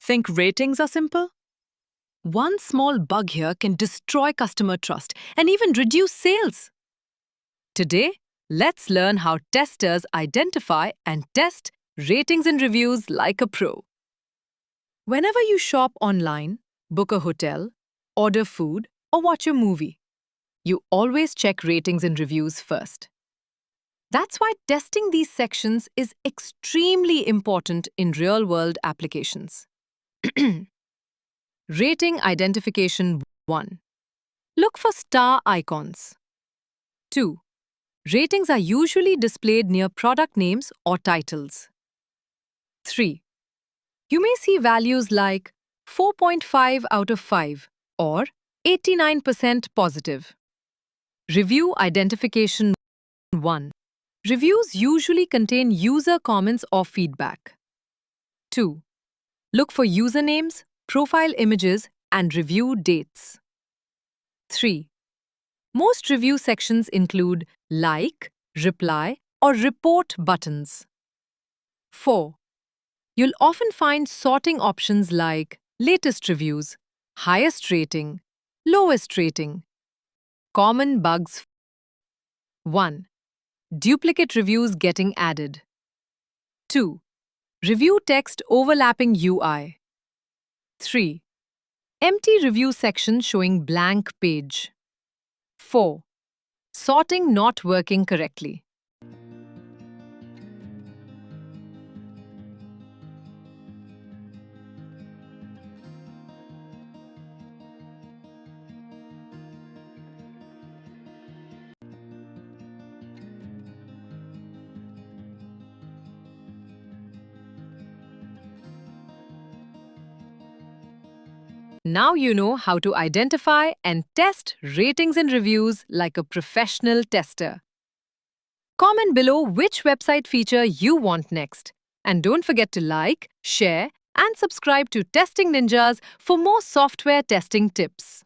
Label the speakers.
Speaker 1: Think ratings are simple? One small bug here can destroy customer trust and even reduce sales. Today, let's learn how testers identify and test ratings and reviews like a pro. Whenever you shop online, book a hotel, order food, or watch a movie, you always check ratings and reviews first. That's why testing these sections is extremely important in real-world applications. Rating identification 1. Look for star icons. 2. Ratings are usually displayed near product names or titles. 3. You may see values like 4.5 out of 5 or 89% positive. Review identification 1. Reviews usually contain user comments or feedback. 2. Look for usernames, profile images, and review dates. 3. Most review sections include like, reply, or report buttons. 4. You'll often find sorting options like latest reviews, highest rating, lowest rating. Common bugs. 1. Duplicate reviews getting added. 2. Review text overlapping UI. 3. Empty review section showing blank page. 4. Sorting not working correctly. Now you know how to identify and test ratings and reviews like a professional tester. Comment below which website feature you want next. And don't forget to like, share, and subscribe to Testing Ninjas for more software testing tips.